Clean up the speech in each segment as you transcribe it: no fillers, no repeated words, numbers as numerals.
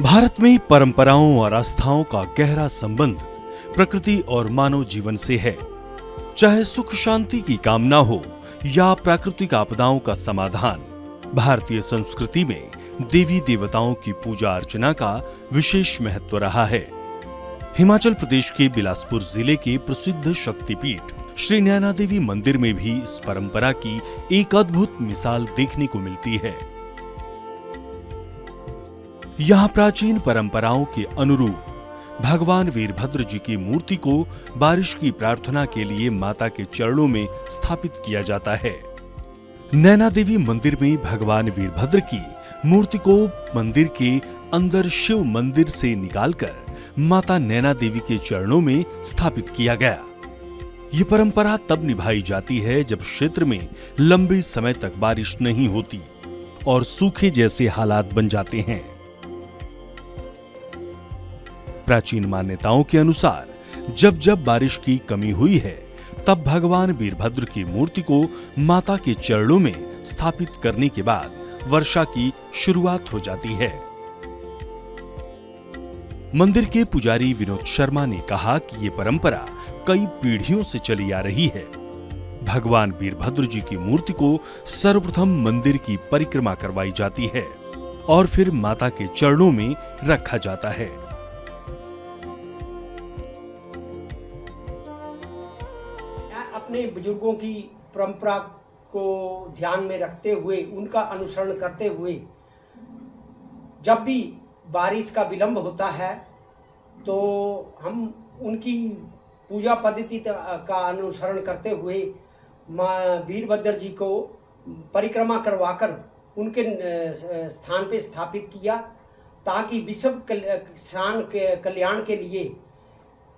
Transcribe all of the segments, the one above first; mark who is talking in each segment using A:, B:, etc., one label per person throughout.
A: भारत में परंपराओं और आस्थाओं का गहरा संबंध प्रकृति और मानव जीवन से है। चाहे सुख शांति की कामना हो या प्राकृतिक आपदाओं का समाधान, भारतीय संस्कृति में देवी देवताओं की पूजा अर्चना का विशेष महत्व रहा है। हिमाचल प्रदेश के बिलासपुर जिले के प्रसिद्ध शक्तिपीठ श्री नैना देवी मंदिर में भी इस परंपरा की एक अद्भुत मिसाल देखने को मिलती है। यहाँ प्राचीन परंपराओं के अनुरूप भगवान वीरभद्र जी की मूर्ति को बारिश की प्रार्थना के लिए माता के चरणों में स्थापित किया जाता है। नैना देवी मंदिर में भगवान वीरभद्र की मूर्ति को मंदिर के अंदर शिव मंदिर से निकालकर माता नैना देवी के चरणों में स्थापित किया गया। ये परंपरा तब निभाई जाती है जब क्षेत्र में लंबे समय तक बारिश नहीं होती और सूखे जैसे हालात बन जाते हैं। प्राचीन मान्यताओं के अनुसार जब जब बारिश की कमी हुई है, तब भगवान वीरभद्र की मूर्ति को माता के चरणों में स्थापित करने के बाद वर्षा की शुरुआत हो जाती है। मंदिर के पुजारी विनोद शर्मा ने कहा कि ये परंपरा कई पीढ़ियों से चली आ रही है। भगवान वीरभद्र जी की मूर्ति को सर्वप्रथम मंदिर की परिक्रमा करवाई जाती है और फिर माता के चरणों में रखा जाता है।
B: अपने बुजुर्गों की परंपरा को ध्यान में रखते हुए, उनका अनुसरण करते हुए जब भी बारिश का विलंब होता है तो हम उनकी पूजा पद्धति का अनुसरण करते हुए माँ वीरभद्र जी को परिक्रमा करवाकर उनके स्थान पे स्थापित किया, ताकि विश्व कल्याण के लिए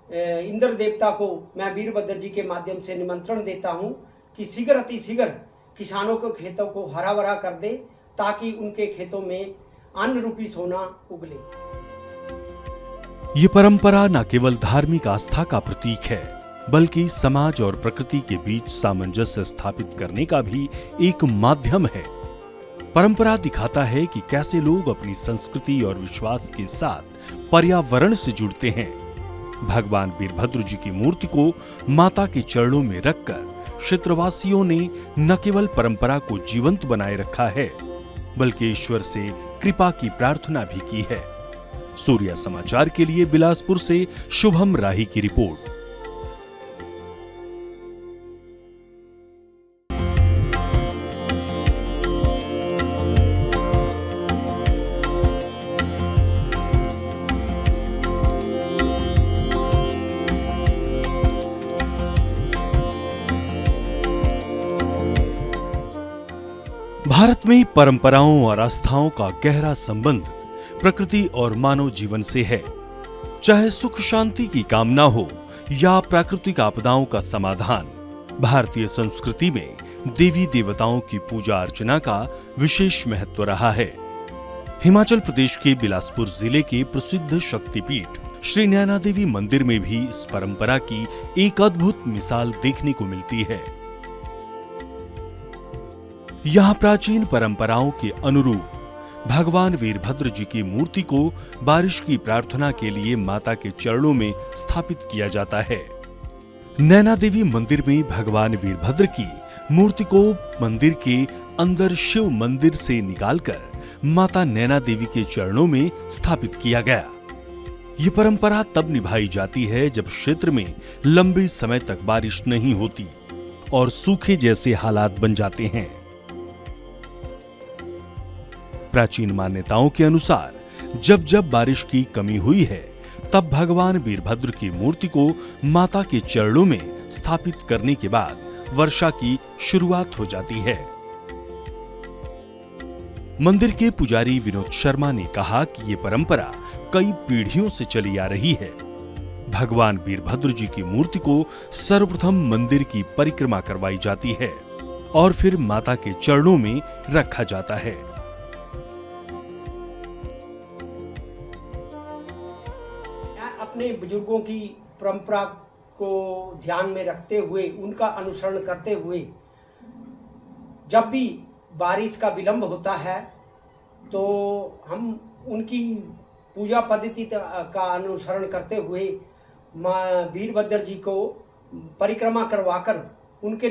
B: इंद्र देवता को मैं वीरभद्र जी के माध्यम से निमंत्रण देता हूं कि शीघ्र अति शीघ्र किसानों के खेतों को हरा भरा कर दे, ताकि उनके खेतों में अन्न रूपी सोना उगले।
A: ये परंपरा न केवल धार्मिक आस्था का प्रतीक है, बल्कि समाज और प्रकृति के बीच सामंजस्य स्थापित करने का भी एक माध्यम है। परंपरा दिखाता है कि कैसे लोग अपनी संस्कृति और विश्वास के साथ पर्यावरण से जुड़ते हैं। भगवान वीरभद्र जी की मूर्ति को माता के चरणों में रखकर क्षेत्रवासियों ने न केवल परंपरा को जीवंत बनाए रखा है, बल्कि ईश्वर से कृपा की प्रार्थना भी की है। सूर्या समाचार के लिए बिलासपुर से शुभम राही की रिपोर्ट। भारत में परंपराओं और आस्थाओं का गहरा संबंध प्रकृति और मानव जीवन से है। चाहे सुख शांति की कामना हो या प्राकृतिक आपदाओं का समाधान, भारतीय संस्कृति में देवी देवताओं की पूजा अर्चना का विशेष महत्व रहा है। हिमाचल प्रदेश के बिलासपुर जिले के प्रसिद्ध शक्तिपीठ श्री नैना देवी मंदिर में भी इस परंपरा की एक अद्भुत मिसाल देखने को मिलती है। यहाँ प्राचीन परंपराओं के अनुरूप भगवान वीरभद्र जी की मूर्ति को बारिश की प्रार्थना के लिए माता के चरणों में स्थापित किया जाता है। नैना देवी मंदिर में भगवान वीरभद्र की मूर्ति को मंदिर के अंदर शिव मंदिर से निकालकर माता नैना देवी के चरणों में स्थापित किया गया। ये परंपरा तब निभाई जाती है जब क्षेत्र में लंबे समय तक बारिश नहीं होती और सूखे जैसे हालात बन जाते हैं। प्राचीन मान्यताओं के अनुसार जब जब बारिश की कमी हुई है, तब भगवान वीरभद्र की मूर्ति को माता के चरणों में स्थापित करने के बाद वर्षा की शुरुआत हो जाती है। मंदिर के पुजारी विनोद शर्मा ने कहा कि ये परंपरा कई पीढ़ियों से चली आ रही है। भगवान वीरभद्र जी की मूर्ति को सर्वप्रथम मंदिर की परिक्रमा करवाई जाती है और फिर माता के चरणों में रखा जाता है।
B: अपने बुजुर्गों की परंपरा को ध्यान में रखते हुए, उनका अनुसरण करते हुए जब भी बारिश का विलंब होता है तो हम उनकी पूजा पद्धति का अनुसरण करते हुए माँ वीरभद्र जी को परिक्रमा करवाकर उनके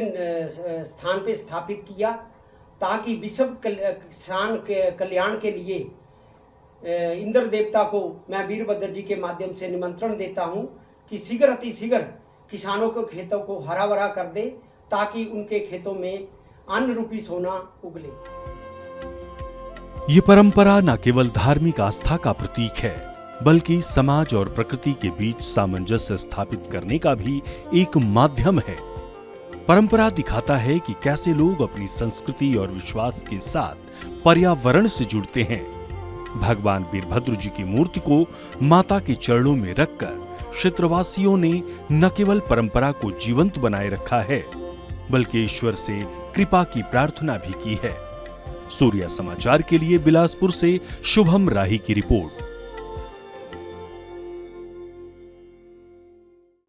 B: स्थान पे स्थापित किया, ताकि विश्व किसान के कल्याण के लिए इंद्र देवता को मैं वीरभद्र जी के माध्यम से निमंत्रण देता हूँ कि शीघ्र अति शीघ्र किसानों के खेतों को हरा भरा कर दे, ताकि उनके खेतों में अन्न रूपी सोना उगले।
A: ये परंपरा न केवल धार्मिक आस्था का प्रतीक है, बल्कि समाज और प्रकृति के बीच सामंजस्य स्थापित करने का भी एक माध्यम है। परंपरा दिखाता है कि कैसे लोग अपनी संस्कृति और विश्वास के साथ पर्यावरण से जुड़ते हैं। भगवान वीरभद्र जी की मूर्ति को माता के चरणों में रखकर क्षेत्रवासियों ने न केवल परंपरा को जीवंत बनाए रखा है, बल्कि ईश्वर से कृपा की प्रार्थना भी की है। सूर्या समाचार के लिए बिलासपुर से शुभम राही की रिपोर्ट।